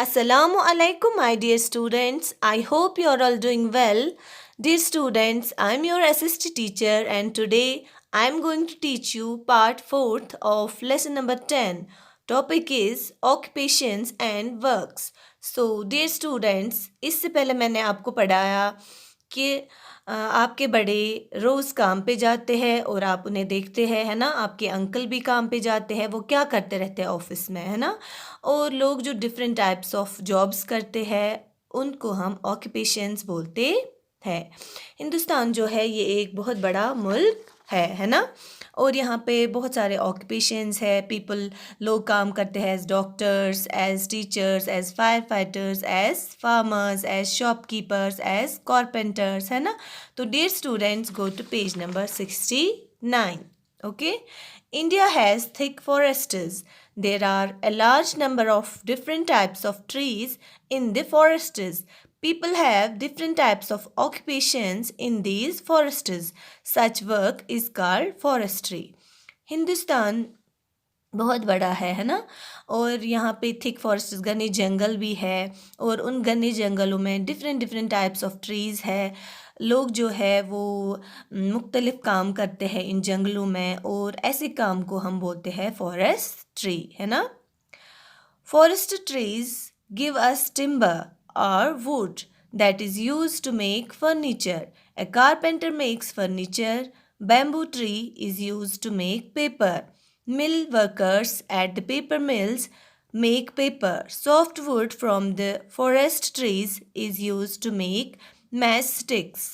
Assalamu alaikum, my dear students. I hope you are all doing well. Dear students, I am your assistant teacher, and today I am going to teach you part 4th of lesson number 10. Topic is occupations and works. So, dear students, इससे पहले मैंने आपको पढ़ाया कि आपके बड़े रोज़ काम पे जाते हैं और आप उन्हें देखते हैं, है ना? आपके अंकल भी काम पे जाते हैं, वो क्या करते रहते हैं ऑफिस में, है ना? और लोग जो डिफरेंट टाइप्स ऑफ जॉब्स करते हैं उनको हम ऑक्यूपेशंस बोलते हैं। हिंदुस्तान जो है ये एक बहुत बड़ा मुल्क है ना? और यहाँ पे बहुत सारे ऑक्यूपेशंस है। लोग काम करते हैं as doctors, as teachers, as fire fighters, as farmers, as shopkeepers, as carpenters, है ना? तो dear students, go to page number 69. Okay, India has thick forests. There are a large number of different types of trees in the forests. People have different types of occupations in these forests. Such work is called forestry. Hindustan बहुत बड़ा है ना? और यहाँ पे thick forest घने जंगल भी है और उन घने जंगलों में डिफरेंट टाइप्स ऑफ ट्रीज़ है। लोग जो है वो मुख्तलिफ काम करते हैं इन जंगलों में और ऐसे काम को हम बोलते हैं फॉरेस्ट्री, है ना? Forest trees give us timber और would that is used to make furniture. A carpenter makes furniture. Bamboo tree is used to make paper. Mill workers at the paper mills make paper. Softwood from the forest trees is used to make matchsticks.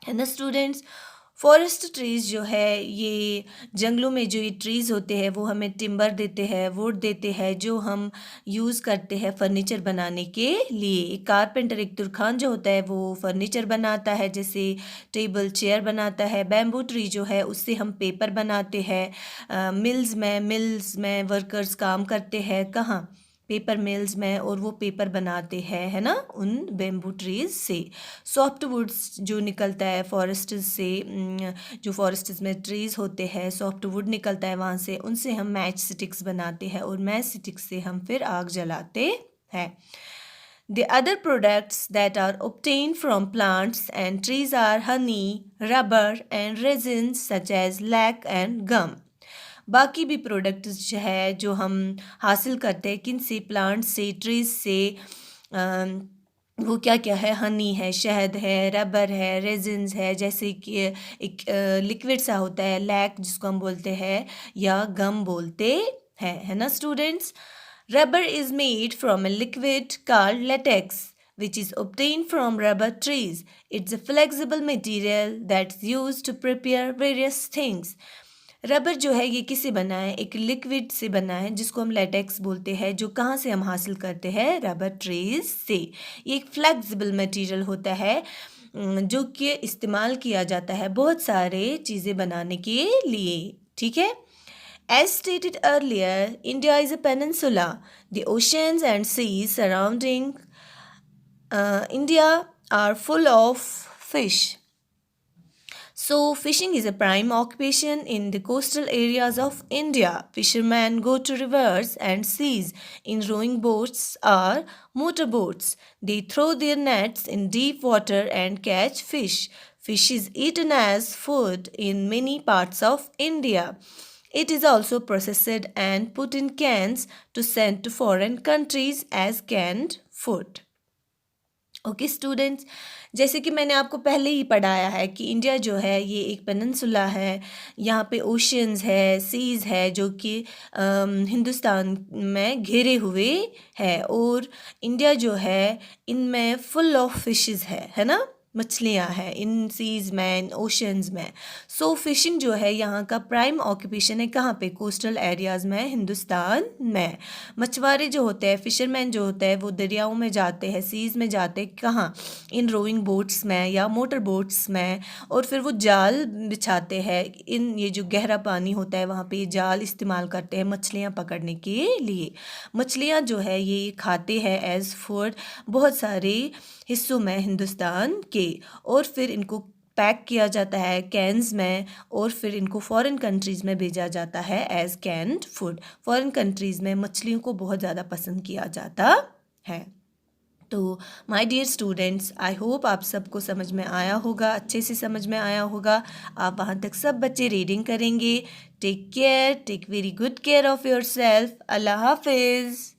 है ना students? Forest trees जो है ये जंगलों में जो ये trees होते हैं वो हमें टिम्बर देते हैं, वुड देते हैं जो हम यूज़ करते हैं फर्नीचर बनाने के लिए। एक कारपेंटर, एक तुरखान जो होता है वो फर्नीचर बनाता है, जैसे टेबल चेयर बनाता है। बैम्बू ट्री जो है उससे हम पेपर बनाते हैं। मिल्स में वर्कर्स काम करते हैं, कहाँ? पेपर मिल्स में, और वो पेपर बनाते हैं, है ना, उन बेम्बू ट्रीज से। सॉफ्ट वुड्स जो निकलता है फॉरेस्ट से, जो फॉरेस्ट में ट्रीज होते हैं सॉफ्ट वुड निकलता है वहाँ से, उनसे हम मैच स्टिक्स बनाते हैं और मैच स्टिक्स से हम फिर आग जलाते हैं। The other products that are obtained from plants and trees are honey, rubber and resins such as lac and gum. बाकी भी प्रोडक्ट्स जो है जो हम हासिल करते हैं किन से? प्लांट्स से, ट्रीज से। वो क्या क्या है? हनी है, शहद है, रबर है, रेजिन्स है, जैसे कि एक लिक्विड सा होता है लैक जिसको हम बोलते हैं, या गम बोलते हैं, है ना students? Rubber is made from a liquid called latex which is obtained from rubber trees. It's a flexible material that's used to prepare various things. Rubber जो है ये किससे बना है? एक लिक्विड से बना है जिसको हम लेटेक्स बोलते हैं, जो कहाँ से हम हासिल करते हैं? रबर ट्रीज से। ये एक फ्लेक्सिबल मटेरियल होता है जो कि इस्तेमाल किया जाता है बहुत सारे चीज़ें बनाने के लिए, ठीक है? As stated earlier, India is a peninsula. The oceans and seas surrounding India are full of fish. So, fishing is a prime occupation in the coastal areas of India. Fishermen go to rivers and seas in rowing boats or motorboats. They throw their nets in deep water and catch fish. Fish is eaten as food in many parts of India. It is also processed and put in cans to send to foreign countries as canned food. Okay students, जैसे कि मैंने आपको पहले ही पढ़ाया है कि India जो है ये एक पेनिनसुला है। यहाँ पे ओशंस है, सीज़ है जो कि हिंदुस्तान में घिरे हुए है, और इंडिया जो है इनमें फुल ऑफ फिशेस है ना? मछलियाँ हैं इन सीज़ में, इन ओशंस में। सो फिशिंग जो है यहाँ का प्राइम ऑक्यूपेशन है, कहाँ पे? कोस्टल एरियाज़ में, हिंदुस्तान में। मछुआरे जो होते हैं, फिशरमैन जो होते हैं, वो दरियाओं में जाते हैं, सीज़ में जाते हैं, कहाँ? इन रोइंग बोट्स में या मोटर बोट्स में, और फिर वो जाल बिछाते हैं। ये जो गहरा पानी होता है वहाँ पे जाल इस्तेमाल करते हैं मछलियाँ पकड़ने के लिए। मछलियाँ जो है ये खाते हैं एज फूड बहुत सारे हिस्सों में हिंदुस्तान के, और फिर इनको पैक किया जाता है कैन्स में, और फिर इनको फॉरेन कंट्रीज़ में भेजा जाता है as canned food. Foreign countries में मछलियों को बहुत ज़्यादा पसंद किया जाता है। तो my dear students, I hope आप सबको समझ में आया होगा, अच्छे से समझ में आया होगा। आप वहाँ तक सब बच्चे रीडिंग करेंगे। Take care, take very good care of yourself. अल्लाह हाफिज़।